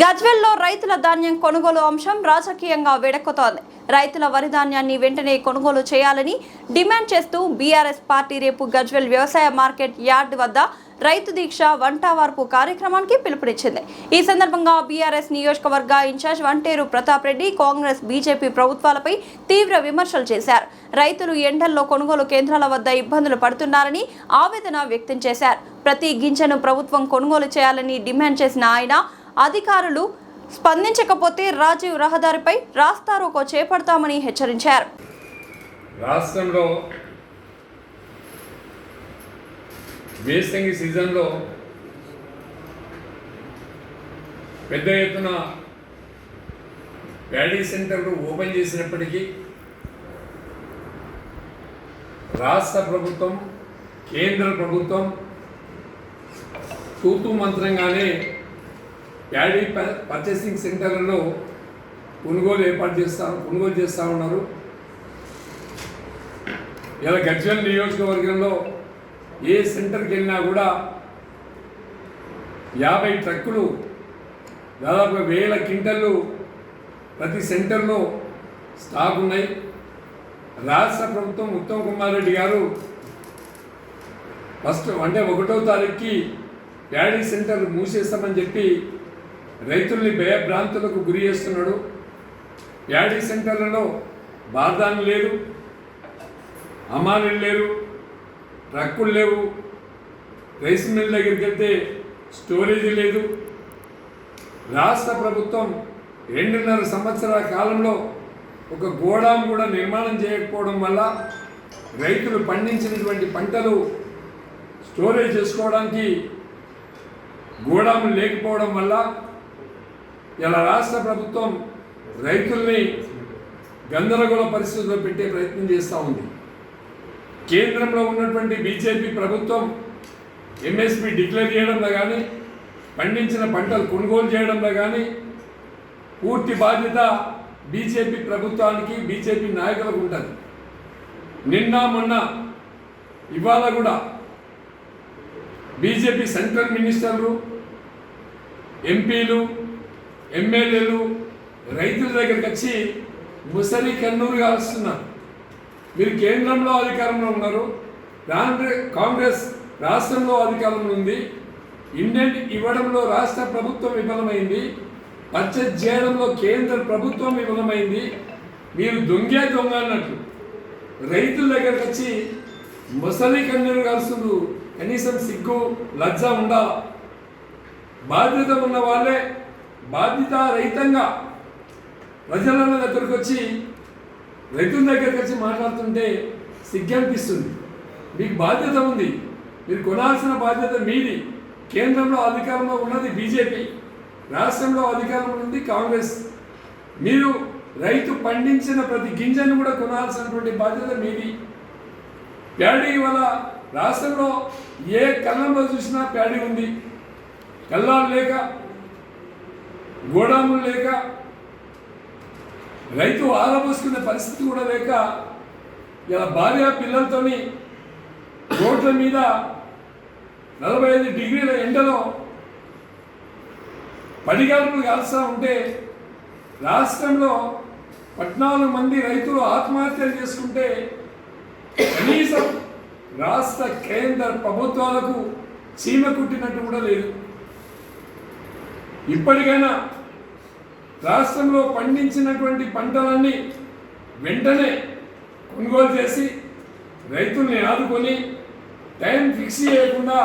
గజ్వేల్లో రైతుల ధాన్యం కొనుగోలు అంశం రాజకీయంగా వేడెక్కుతోంది. రైతుల వరి ధాన్యాన్ని వెంటనే కొనుగోలు చేయాలని డిమాండ్ చేస్తూ బీఆర్ఎస్ పార్టీ రేపు గజ్వేల్ వ్యవసాయ మార్కెట్ యార్డ్ వద్ద రైతు దీక్ష వంటవార్పు కార్యక్రమానికి పిలుపునిచ్చింది. ఈ సందర్భంగా బీఆర్ఎస్ నియోజకవర్గ ఇన్ఛార్జ్ వంటేరు ప్రతాప్ రెడ్డి కాంగ్రెస్ బీజేపీ ప్రభుత్వాలపై తీవ్ర విమర్శలు చేశారు. రైతులు ఎండల్లో కొనుగోలు కేంద్రాల వద్ద ఇబ్బందులు పడుతున్నారని ఆవేదన వ్యక్తం చేశారు. ప్రతి గింజను ప్రభుత్వం కొనుగోలు చేయాలని డిమాండ్ చేసిన ఆయన అధికారులు స్పందించకపోతే రాజీవ్ రహదారిపై రాస్తారోకో చేపడతామని హెచ్చరించారు. రాష్ట్రంలో వేసంగి సీజన్లో పెద్ద ఎత్తున ప్యాడీ సెంటర్లు ఓపెన్ చేసినప్పటికీ రాష్ట్ర ప్రభుత్వం కేంద్ర ప్రభుత్వం తూతూ మంత్రంగానే ప్యాడీ పర్చేసింగ్ సెంటర్లలో కొనుగోలు చేస్తూ ఉన్నారు. ఇలా గజ్వేల్ నియోజకవర్గంలో ఏ సెంటర్కి వెళ్ళినా కూడా 50 ట్రక్కులు దాదాపు 1000 క్వింటళ్ళు ప్రతి సెంటర్లో స్టాక్ ఉన్నాయి. రాష్ట్ర ప్రభుత్వం ఉత్తమ్ కుమార్ రెడ్డి గారు ఫస్ట్ 1వ తారీఖుకి ప్యాడీ సెంటర్ మూసేస్తామని చెప్పి రైతుల్ని భయభ్రాంతులకు గురి చేస్తున్నాడు. ప్యాడీ సెంటర్లలో బార్దాన్ లేదు, అమాలీలు లేరు, ట్రక్కులు లేవు, రైస్ మిల్ దగ్గరికి వెళ్తే స్టోరేజ్ లేదు. రాష్ట్ర ప్రభుత్వం 2.5 సంవత్సరాల కాలంలో ఒక గోడాం కూడా నిర్మాణం చేయకపోవడం వల్ల రైతులు పండించినటువంటి పంటలు స్టోరేజ్ చేసుకోవడానికి గోడాములు లేకపోవడం వల్ల ఇలా రాష్ట్ర ప్రభుత్వం రైతుల్ని గందరగోళ పరిస్థితుల్లో పెట్టే ప్రయత్నం చేస్తూ ఉంది. కేంద్రంలో ఉన్నటువంటి బీజేపీ ప్రభుత్వం ఎంఎస్పీ డిక్లేర్ చేయడంలో కానీ పండించిన పంటలు కొనుగోలు చేయడంలో కానీ పూర్తి బాధ్యత బీజేపీ ప్రభుత్వానికి బీజేపీ నాయకులకు ఉంటుంది. నిన్న మొన్న ఇవాళ కూడా బీజేపీ సెంట్రల్ మినిస్టర్లు, ఎంపీలు, ఎమ్మెల్యేలు రైతుల దగ్గరికి వచ్చి ముసలి కన్నూరు కాలుస్తున్నారు. మీరు కేంద్రంలో అధికారంలో ఉన్నారు, కాంగ్రెస్ రాష్ట్రంలో అధికారంలో ఉంది, ఇండియన్ ఇవ్వడంలో రాష్ట్ర ప్రభుత్వం విఫలమైంది, పర్చేజ్ చేయడంలో కేంద్ర ప్రభుత్వం విఫలమైంది. మీరు దొంగ అన్నట్లు రైతుల దగ్గరకు వచ్చి ముసలి కన్నీరు కాలుస్తున్నారు. కనీసం సిగ్గు లజ్జ ఉందా? బాధ్యత ఉన్న వాళ్ళే బాధ్యత రహితంగా ప్రజల దగ్గరకు వచ్చి రైతుల దగ్గరికి వచ్చి మాట్లాడుతుంటే సిగ్గు అనిపిస్తుంది. మీకు బాధ్యత ఉంది, మీరు కొనాల్సిన బాధ్యత మీది. కేంద్రంలో అధికారంలో ఉన్నది బీజేపీ, రాష్ట్రంలో అధికారంలో ఉంది కాంగ్రెస్. మీరు రైతు పండించిన ప్రతి గింజను కూడా కొనాల్సినటువంటి బాధ్యత మీది. ప్యాడీ వల్ల రాష్ట్రంలో ఏ కళ్ళంలో చూసినా ప్యాడీ ఉంది. కళ్ళాలు లేక, గోడాములు లేక, రైతు ఆరబోసుకునే పరిస్థితి కూడా లేక ఇలా భార్య పిల్లలతోని రోడ్ల మీద 45 డిగ్రీల ఎండలో పడిగాడుపులు కాల్స్తూ ఉంటే రాష్ట్రంలో 14 మంది రైతులు ఆత్మహత్యలు చేసుకుంటే కనీసం రాష్ట్ర కేంద్ర ప్రభుత్వాలకు చీమ కుట్టినట్టు కూడా లేదు. ఇప్పటికైనా రాష్ట్రంలో పండించినటువంటి పంటలన్నీ వెంటనే కొనుగోలు చేసి రైతుల్ని ఆదుకొని టైం ఫిక్స్ చేయకుండా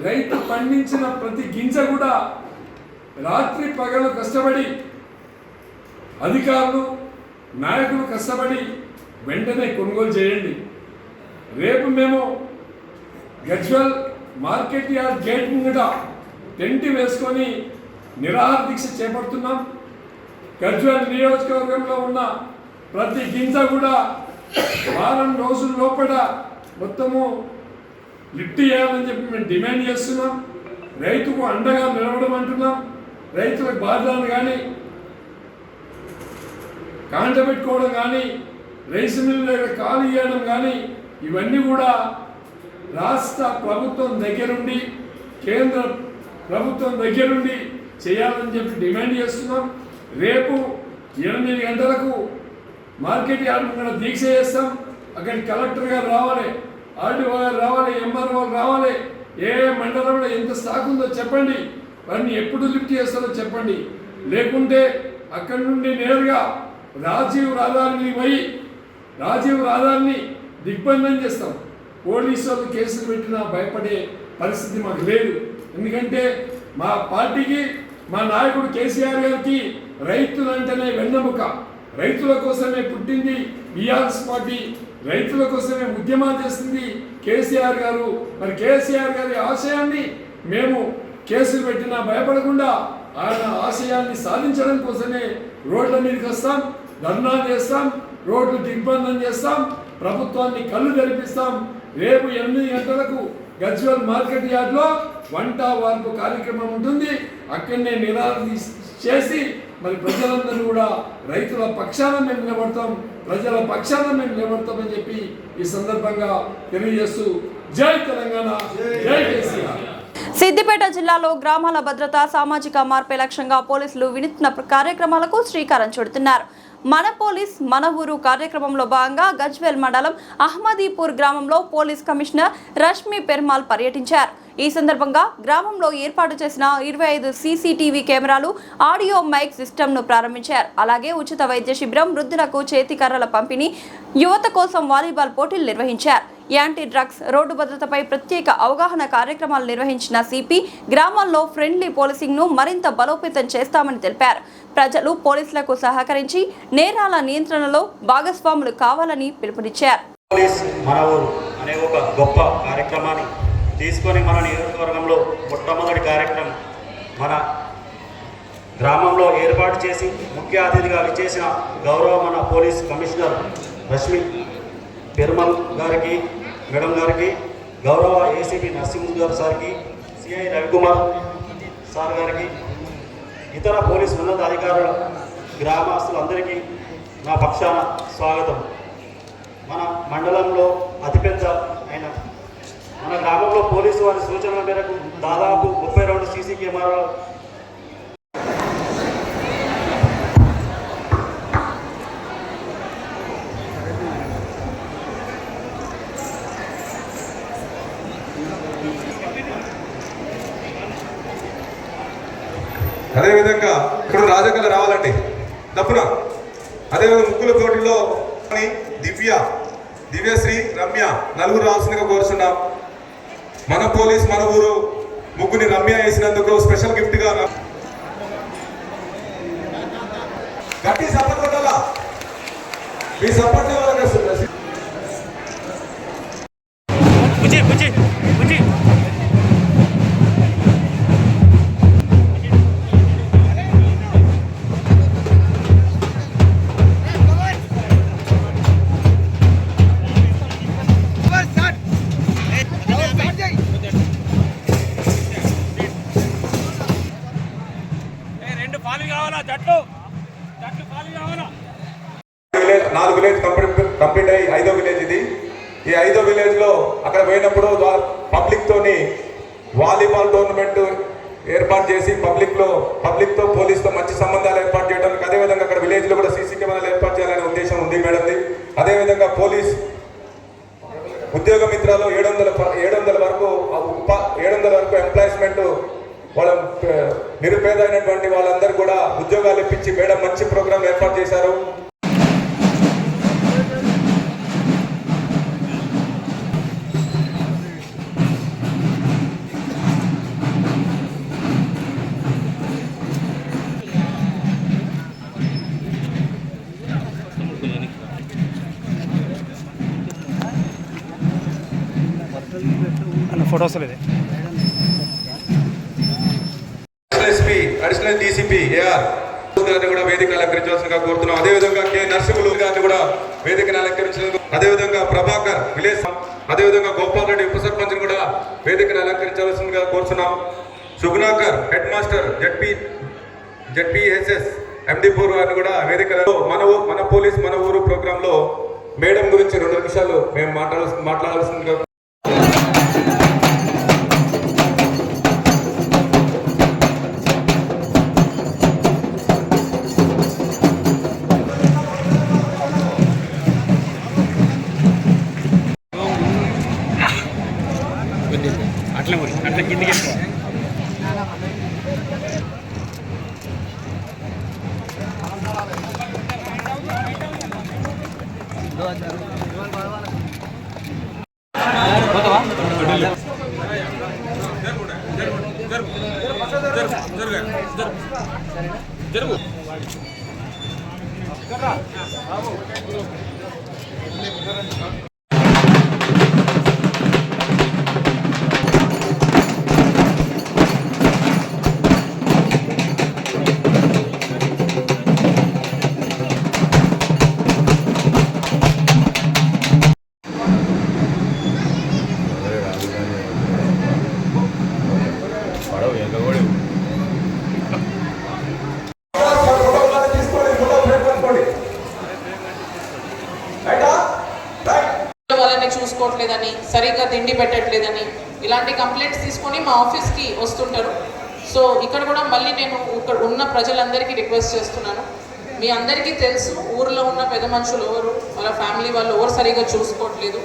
రైతు పండించిన ప్రతి గింజ కూడా రాత్రి పగలు కష్టపడి అధికారులు నాయకులు కష్టపడి వెంటనే కొనుగోలు చేయండి. రేపు మేము గజ్వేల్ మార్కెట్ యార్డ్ గేట్ ముంగట టెంట్ వేసుకొని నిరాహార దీక్ష చేపడుతున్నాం. గజ్వేల్ నియోజకవర్గంలో ఉన్న ప్రతి గింజ కూడా వారం రోజుల లోపల మొత్తము లిఫ్ట్ చేయాలని చెప్పి మేము డిమాండ్ చేస్తున్నాం. రైతుకు అండగా నిలవడం అంటున్నాం. రైతులకు బాధ్యతలు కానీ కాంటబెట్టుకోవడం కానీ రైస్ మిల్ దగ్గర ఖాళీ చేయడం కానీ ఇవన్నీ కూడా రాష్ట్ర ప్రభుత్వం దగ్గరుండి కేంద్ర ప్రభుత్వం దగ్గరుండి చేయాలని చెప్పి డిమాండ్ చేస్తున్నాం. రేపు 8 గంటలకు మార్కెట్ యార్డ్ ముందు దీక్ష చేస్తాం. అక్కడికి కలెక్టర్ గారు రావాలి, ఆర్డీఓ గారు రావాలి, ఎంఆర్ఓ రావాలి. ఏ మండలంలో ఎంత స్టాక్ ఉందో చెప్పండి, వారిని ఎప్పుడు లిఫ్ట్ చేస్తారో చెప్పండి. లేకుంటే అక్కడి నుండి నేరుగా రాజీవ్ రహదారిని పోయి రాజీవ్ రహదారిని దిగ్బంధం చేస్తాం. పోలీసు వాళ్ళు కేసులు పెట్టినా భయపడే పరిస్థితి మాకు లేదు. ఎందుకంటే మా పార్టీకి, మా నాయకుడు కేసీఆర్ గారికి రైతులంటేనే వెన్నెముక. రైతుల కోసమే పుట్టింది బీఆర్ఎస్ పార్టీ, రైతుల కోసమే ఉద్యమాలు చేస్తుంది కేసీఆర్ గారు. మరి కేసీఆర్ గారి ఆశయాన్ని మేము కేసులు పెట్టినా భయపడకుండా ఆయన ఆశయాన్ని సాధించడం కోసమే రోడ్ల మీదకి వస్తాం, ధర్నా చేస్తాం, రోడ్లు దిగ్బంధం చేస్తాం, ప్రభుత్వాన్ని కళ్ళు తెరిపిస్తాం. రేపు 8 గంటలకు గజ్వేల్ మార్కెట్ యార్డ్లో వంట వార్పు కార్యక్రమం ఉంటుంది. అక్కడనే నిరాదరణ చేసి మరి ప్రజలందరూ కూడా రైతుల పక్షాన మేము నిలబడతాం, ప్రజల పక్షాన మేము నిలబడతామని చెప్పి ఈ సందర్భంగా తెలియజేస్తూ జై తెలంగాణ, జై కేసీఆర్. సిద్దిపేట జిల్లాలో గ్రామాల భద్రత, సామాజిక మార్పే లక్ష్యంగా పోలీసులు వినూత్న కార్యక్రమాలకు శ్రీకారం చుడుతున్నారు. మన పోలీస్ మన ఊరు కార్యక్రమంలో భాగంగా గజ్వేల్ మండలం అహ్మదీపూర్ గ్రామంలో పోలీస్ కమిషనర్ రష్మి పెర్మాల్ పర్యటించారు. ఈ సందర్భంగా గ్రామంలో ఏర్పాటు చేసిన 25 సీసీటీవీ కెమెరాలు, ఆడియో మైక్ సిస్టమ్ను ప్రారంభించారు. అలాగే ఉచిత వైద్య శిబిరం, వృద్ధులకు చేతి కర్రల పంపిణీ, యువత కోసం వాలీబాల్ పోటీలు నిర్వహించారు. యాంటీ డ్రగ్స్, రోడ్డు భద్రతపై ప్రత్యేక అవగాహన కార్యక్రమాలు నిర్వహించిన సిపి గ్రామాల్లో ఫ్రెండ్లీ పోలీసింగ్ను మరింత బలోపేతం చేస్తామని తెలిపారు. ప్రజలు పోలీసులకు సహకరించి నేరాల నియంత్రణలో భాగస్వాములు కావాలని పిలుపునిచ్చారు. పోలీస్ మన ఊరు అనే ఒక గొప్ప కార్యక్రమాన్ని తీసుకొని మన నియోజకవర్గంలో మొట్టమొదటి కార్యక్రమం మన గ్రామంలో ఏర్పాటు చేసి ముఖ్య అతిథిగా విచ్చేసిన గౌరవ మన పోలీస్ కమిషనర్ రష్మి పెరుమల్ గారికి, మేడం గారికి, గౌరవ ఏసీపీ నరసింహ గారు సార్కి, సిఐ రవికుమార్ సార్ గారికి, ఇతర పోలీస్ ఉన్నత అధికారుల, గ్రామస్తులందరికీ నా పక్షాన స్వాగతం. మన మండలంలో అతిపెద్ద అయిన మన గ్రామంలో పోలీసు వారి సూచనల మేరకు దాదాపు 32 సీసీ కెమెరాలు అదేవిధంగా ఇప్పుడు రాజకీయాలు రావాలండి తప్పున. అదేవిధంగా ముగ్గుల పోటీలో దివ్యశ్రీ, రమ్య నలుగురు రావాల్సిందిగా కోరుచున్నాం. మన పోలీస్ మన ఊరు ముగ్గుని రమ్య వేసినందుకు స్పెషల్ గిఫ్ట్ గా గట్టి సపోర్ట్ కొట్టాలా, మీ సపోర్ట్ నాలుగు విలేజ్ కంప్లీట్ అయ్యి 5వ విలేజ్ ఇది. ఈ 5వ విలేజ్ లో అక్కడ పోయినప్పుడు పబ్లిక్ తోని వాలీబాల్ టోర్నమెంట్ ఏర్పాటు చేసి పబ్లిక్ తో పోలీస్ తో మంచి సంబంధాలు ఏర్పాటు చేయడానికి, అదేవిధంగా అక్కడ విలేజ్ లో కూడా సీసీ కెమెరాలు ఏర్పాటు చేయాలనే ఉద్దేశం ఉంది మేడంది. అదేవిధంగా పోలీస్ ఉద్యోగ మిత్రాలు 700 వరకు ఎంప్లాయ్మెంట్, వాళ్ళ నిరుపేద అయినటువంటి వాళ్ళందరూ కూడా ఉద్యోగాలు ఇప్పించి మేడం మంచి ప్రోగ్రాం ఏర్పాటు చేశారు. ఫోటోస్ లేదు. అడిషనల్ డీసీపీ ఏఆర్ గారిని కూడా వేదికను అలంకరించాల్సిందిగా కోరుతున్నాం. అదేవిధంగా కె నరసింహులు గారిని కూడా వేదికను అలంకరించాల్సిందిగా, అదేవిధంగా ప్రభాకర్ విలేజ్, అదేవిధంగా గోపాల్ రెడ్డి ఉప సర్పంచ్ కూడా వేదికను అలంకరించాల్సిందిగా కోరుతున్నాం. సుగుణాకర్ హెడ్ మాస్టర్ జెడ్పీఎస్ఎస్ ఎండిపూర్ గారిని కూడా వేదికలో మన పోలీస్ మన ఊరు ప్రోగ్రామ్ లో మేడం గురించి 2 నిమిషాలు మేము మాట్లాడాల్సిందిగా. వాళ్ళని చూసుకోవట్లేదని, సరిగ్గా తిండి పెట్టట్లేదని ఇలాంటి కంప్లైంట్స్ తీసుకొని మా ఆఫీస్కి వస్తుంటారు. సో ఇక్కడ కూడా మళ్ళీ నేను ఇక్కడ ఉన్న ప్రజలందరికీ రిక్వెస్ట్ చేస్తున్నాను, మీ అందరికీ తెలుసు ఊరిలో ఉన్న పెద్ద మనుషులు ఎవరు, వాళ్ళ ఫ్యామిలీ వాళ్ళు ఎవరు సరిగ్గా చూసుకోవట్లేదు.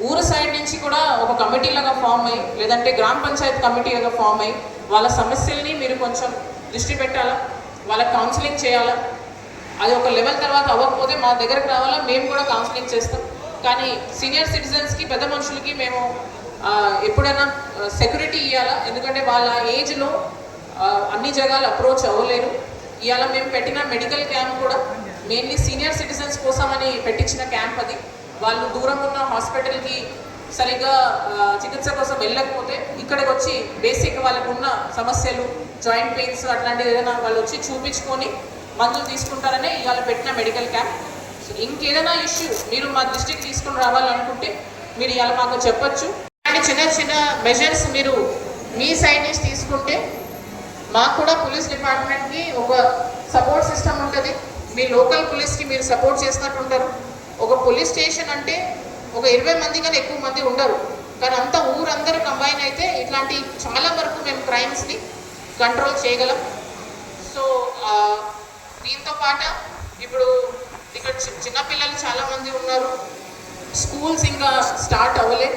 ఊరు సైడ్ నుంచి కూడా ఒక కమిటీలాగా ఫామ్ అయ్యి, లేదంటే గ్రామ పంచాయత్ కమిటీలాగా ఫామ్ అయ్యి వాళ్ళ సమస్యల్ని మీరు కొంచెం దృష్టి పెట్టాలా, వాళ్ళకి కౌన్సిలింగ్ చేయాలా. అది ఒక లెవెల్ తర్వాత అవ్వకపోతే మా దగ్గరకు రావాలా, మేము కూడా కౌన్సిలింగ్ చేస్తాం. కానీ సీనియర్ సిటిజన్స్కి, పెద్ద మనుషులకి మేము ఎప్పుడైనా సెక్యూరిటీ ఇవ్వాలా, ఎందుకంటే వాళ్ళ ఏజ్లో అన్ని జగాలు అప్రోచ్ అవ్వలేరు. ఇవాళ మేము పెట్టిన మెడికల్ క్యాంప్ కూడా మెయిన్లీ సీనియర్ సిటిజన్స్ కోసమని పెట్టించిన క్యాంప్ అది. వాళ్ళు దూరం ఉన్న హాస్పిటల్కి సరిగ్గా చికిత్స కోసం వెళ్ళకపోతే ఇక్కడికి వచ్చి బేసిక్ వాళ్ళకు ఉన్న సమస్యలు, జాయింట్ పెయిన్స్ అట్లాంటివి ఏదైనా వాళ్ళు వచ్చి చూపించుకొని మందులు తీసుకుంటారనే ఇవాళ పెట్టిన మెడికల్ క్యాంప్. ఇంకేదైనా ఇష్యూ మీరు మా దృష్టికి తీసుకుని రావాలనుకుంటే మీరు ఇవాళ మాకు చెప్పొచ్చు. అలాంటి చిన్న చిన్న మెజర్స్ మీరు మీ సైడ్ నుంచి తీసుకుంటే మాకు కూడా పోలీస్ డిపార్ట్మెంట్కి ఒక సపోర్ట్ సిస్టమ్ ఉంటుంది. మీ లోకల్ పోలీస్కి మీరు సపోర్ట్ చేసినట్టు ఉంటారు. ఒక పోలీస్ స్టేషన్ అంటే ఒక 20 మంది కన్నా ఎక్కువ మంది ఉండరు, కానీ అంత ఊరందరూ కంబైన్ అయితే ఇట్లాంటి చాలా వరకు మేము క్రైమ్స్ని కంట్రోల్ చేయగలం. సో దీంతో పాటు ఇప్పుడు ఇక్కడ చిన్నపిల్లలు చాలామంది ఉన్నారు, స్కూల్స్ ఇంకా స్టార్ట్ అవ్వలే.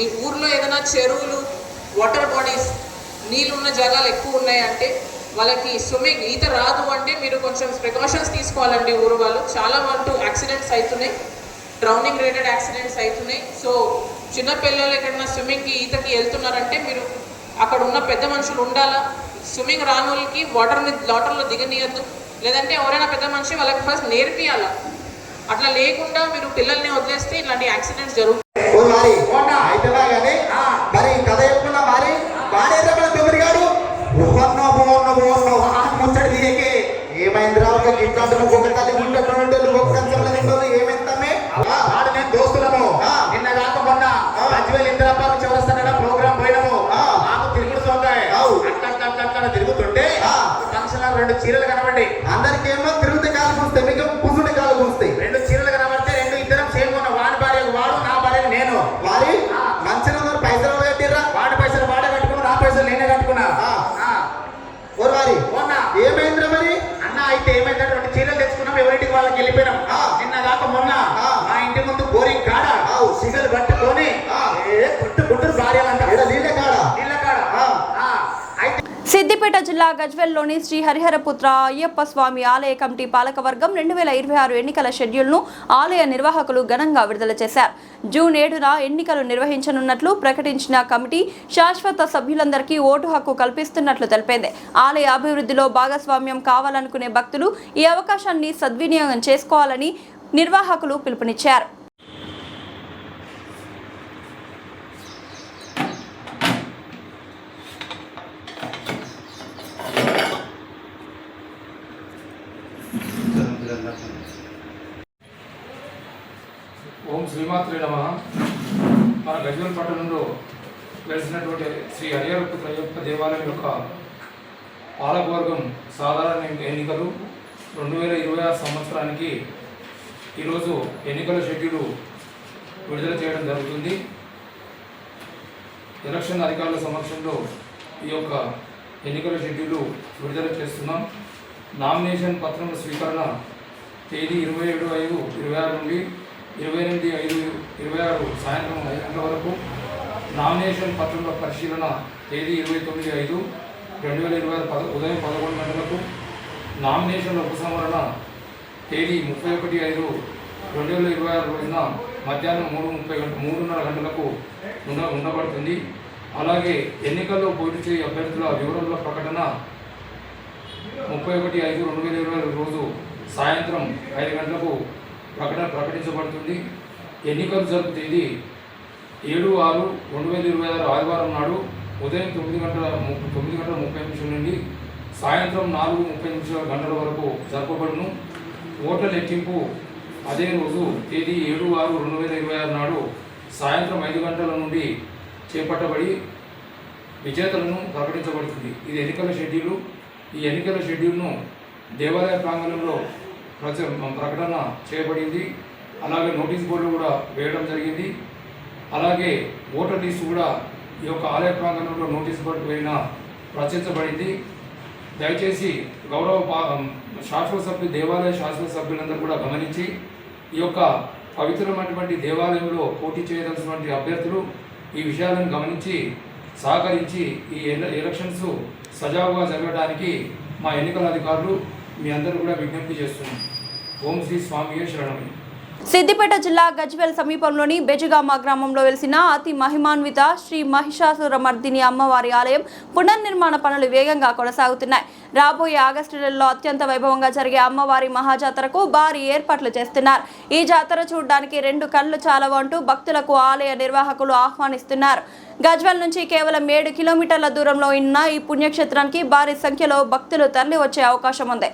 ఈ ఊర్లో ఏదైనా చెరువులు, వాటర్ బాడీస్, నీళ్ళు ఉన్న జాగాలు ఎక్కువ ఉన్నాయంటే వాళ్ళకి స్విమ్మింగ్, ఈత రాదు అంటే మీరు కొంచెం ప్రికాషన్స్ తీసుకోవాలండి. ఊరు వాళ్ళు చాలా వరకు యాక్సిడెంట్స్ అవుతున్నాయి, డ్రౌనింగ్ రిలేటెడ్ యాక్సిడెంట్స్ అవుతున్నాయి. సో చిన్నపిల్లలు ఎక్కడైనా స్విమ్మింగ్కి, ఈతకి వెళ్తున్నారంటే మీరు అక్కడ ఉన్న పెద్ద మనుషులు ఉండాలా. స్విమ్మింగ్ రాని వాళ్ళకి వాటర్లో దిగనీయద్దు, లేదంటే ఎవరైనా పెద్ద మనిషి వాళ్ళకి ఫస్ట్ నేర్పియాల. అట్లా లేకుండా మీరు పిల్లల్ని వదిలేస్తే ఇలాంటి యాక్సిడెంట్స్ జరుగుతాయి. మరి కథ చెప్పుకున్నా మరి వాడేద్దా తొమ్మిది గారు ముచ్చడి దిగే ఏమైంది రా, ఒక ఇట్లాంటి ఒక్కొక్క తల్లి ఉంటే ఒక సంచలనం తింటుంది. ఏమైందమ్మే వాడు నేను దోస్తులము నిన్న కాక మొన్న మంచివేలు ఇంద్రాబాద్ చివరిస్తాన ప్రోగ్రామ్ పోయినాము. నాకు తిరుగుడు సోకాయ అట్లా తిరుగుతుంటే ఫంక్షన్ 2 చీరలు కనబడి అందరికి ఏమో తిరుగుతే కాలు కూస్తాయి, మీకు కూర్చుంటే కాలు కూస్తాయి. 2 చీరలు కనబడితే 2 ఇద్దరం సేమ్ ఉన్న, వాడి భార్య వాడు, నా భార్య నేను. వారి మంచిగా పైసలు కట్టిర్రా, వాడి పైసలు వాడే కట్టుకున్నా, నా పైసలు నేనే కట్టుకున్నా. వారి ఏమైందిరా మరి అన్న? అయితే ఏమైందంటే 2 చీరలు తెచ్చుకున్నాం, ఎవరింటికి వాళ్ళకి వెళ్ళిపోయినాం. నిన్న కాక మొన్న మా ఇంటి ముందు బోరింగ్ కాడ సిగలు పట్టుకొని గుట్టురు భార్యలంట నీళ్ళ కాడ. సిద్దిపేట జిల్లా గజ్వెల్లోని శ్రీ హరిహరపుత్ర అయ్యప్ప స్వామి ఆలయ కమిటీ పాలకవర్గం 2026 ఎన్నికల షెడ్యూల్ను ఆలయ నిర్వాహకులు ఘనంగా విడుదల చేశారు. జూన్ 7న ఎన్నికలు నిర్వహించనున్నట్లు ప్రకటించిన కమిటీ శాశ్వత సభ్యులందరికీ ఓటు హక్కు కల్పిస్తున్నట్లు తెలిపింది. ఆలయ అభివృద్ధిలో భాగస్వామ్యం కావాలనుకునే భక్తులు ఈ అవకాశాన్ని సద్వినియోగం చేసుకోవాలని నిర్వాహకులు పిలుపునిచ్చారు. ఓం శ్రీమాత్రే నమః. మన గజ్వేల్ పట్టణంలో వెలిసినటువంటి శ్రీ హరిహరపుత్ర అయ్యప్ప దేవాలయం యొక్క పాలకవర్గం సాధారణ ఎన్నికలు 2026 సంవత్సరానికి ఈరోజు ఎన్నికల షెడ్యూల్ విడుదల చేయడం జరుగుతుంది. ఎలక్షన్ అధికారుల సమక్షంలో ఈ యొక్క ఎన్నికల షెడ్యూల్ విడుదల చేస్తున్నాం. నామినేషన్ పత్రముల స్వీకరణ తేదీ 27/5/26 నుండి 28/5/26 సాయంత్రం 5 గంటల వరకు. నామినేషన్ పత్రముల పరిశీలన తేదీ 29/5/2026 ఉదయం 11 గంటలకు. నామినేషన్ల ఉపసంహరణ తేదీ 31/5 2026 రోజున మధ్యాహ్నం 3:30 గంటలకు ఉండబడుతుంది. అలాగే ఎన్నికల్లో పోటీ చేయ అభ్యర్థుల వివరాల ప్రకటన 31/5/2022 రోజు సాయంత్రం 5 గంటలకు ప్రకటించబడుతుంది. ఎన్నికలు జరుపు తేదీ 7/6/2026 ఆదివారం నాడు ఉదయం 9:30 నుండి సాయంత్రం 4:30 వరకు జరపబడును. ఓట్ల లెక్కింపు అదే రోజు తేదీ 7/6/2026 నాడు సాయంత్రం 5 గంటల నుండి చేపట్టబడి విజేతలను ప్రకటించబడుతుంది. ఇది ఎన్నికల షెడ్యూలు. ఈ ఎన్నికల షెడ్యూల్ను దేవాలయ ప్రాంగణంలో ప్రకటన చేయబడింది. అలాగే నోటీస్ బోర్డులు కూడా వేయడం జరిగింది. అలాగే ఓటర్ లిస్టు కూడా ఈ యొక్క ఆలయ ప్రాంగణంలో నోటీస్ బోర్డు పైన ప్రచురించబడింది. దయచేసి గౌరవ శాసనసభ్యులు దేవాలయ శాసనసభ్యులందరూ కూడా గమనించి ఈ యొక్క పవిత్రమైనటువంటి దేవాలయంలో పోటీ చేయదలసినటువంటి అభ్యర్థులు ఈ విషయాలను గమనించి సహకరించి ఈ ఎలక్షన్స్ సజావుగా జరగడానికి మా ఎన్నికల అధికారులు మీ అందరూ కూడా విజ్ఞప్తి చేస్తున్నాం. ఓం శ్రీ స్వామియే శరణమయ్య. సిద్దిపేట జిల్లా గజ్వేల్ సమీపంలోని బెజగామ గ్రామంలో వెలిసిన అతి మహిమాన్విత శ్రీ మహిషాసురమర్దిని అమ్మవారి ఆలయం పునర్నిర్మాణ పనులు వేగంగా కొనసాగుతున్నాయి. రాబోయే ఆగస్టు నెలలో అత్యంత వైభవంగా జరిగే అమ్మవారి మహాజాతరకు భారీ ఏర్పాట్లు చేస్తున్నారు. ఈ జాతర చూడడానికి 2 కళ్ళు చాలవు అంటూ భక్తులకు ఆలయ నిర్వాహకులు ఆహ్వానిస్తున్నారు. గజ్వేల్ నుంచి కేవలం 7 కిలోమీటర్ల దూరంలో ఉన్న ఈ పుణ్యక్షేత్రానికి భారీ సంఖ్యలో భక్తులు తరలి వచ్చే అవకాశం ఉంది.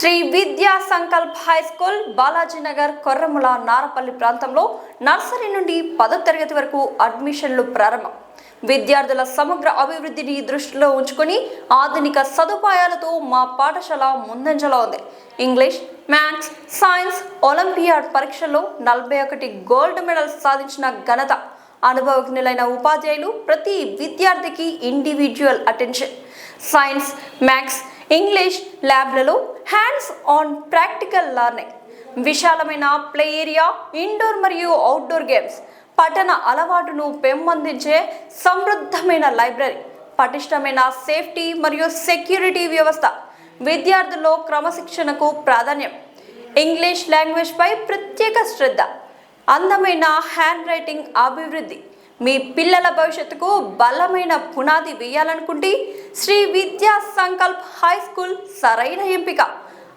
శ్రీ విద్యా సంకల్ప్ హై స్కూల్ బాలాజీనగర్ కొర్రముల నారపల్లి ప్రాంతంలో నర్సరీ నుండి 10వ తరగతి వరకు అడ్మిషన్లు ప్రారంభం. విద్యార్థుల సమగ్ర అభివృద్ధిని దృష్టిలో ఉంచుకొని ఆధునిక సదుపాయాలతో మా పాఠశాల ముందంజలో ఉంది. ఇంగ్లీష్, మ్యాథ్స్, సైన్స్ ఒలింపియాడ్ పరీక్షల్లో 41 గోల్డ్ మెడల్స్ సాధించిన ఘనత. అనుభవజ్ఞులైన ఉపాధ్యాయులు, ప్రతి విద్యార్థికి individual attention. Science, maths, English ల్యాబ్లలో హ్యాండ్స్ ఆన్ ప్రాక్టికల్ లెర్నింగ్, విశాలమైన ప్లే ఏరియా, ఇండోర్ మరియు అవుట్డోర్ గేమ్స్, పఠన అలవాటును పెంపొందించే సమృద్ధమైన లైబ్రరీ, పటిష్టమైన సేఫ్టీ మరియు సెక్యూరిటీ వ్యవస్థ, విద్యార్థుల్లో క్రమశిక్షణకు ప్రాధాన్యం, ఇంగ్లీష్ లాంగ్వేజ్ పై ప్రత్యేక శ్రద్ధ, అందమైన హ్యాండ్ రైటింగ్ అభివృద్ధి. మీ పిల్లల భవిష్యత్తుకు బలమైన పునాది వేయాలనుకుంటే శ్రీ విద్యా సంకల్ప్ హై స్కూల్ సరైన ఎంపిక.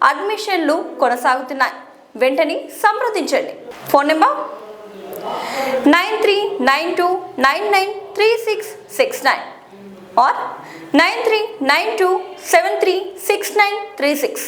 అడ్మిషన్లు కొనసాగుతున్నాయి. వెంటనే సంప్రదించండి. Phone number 9392993669 or 9392736936.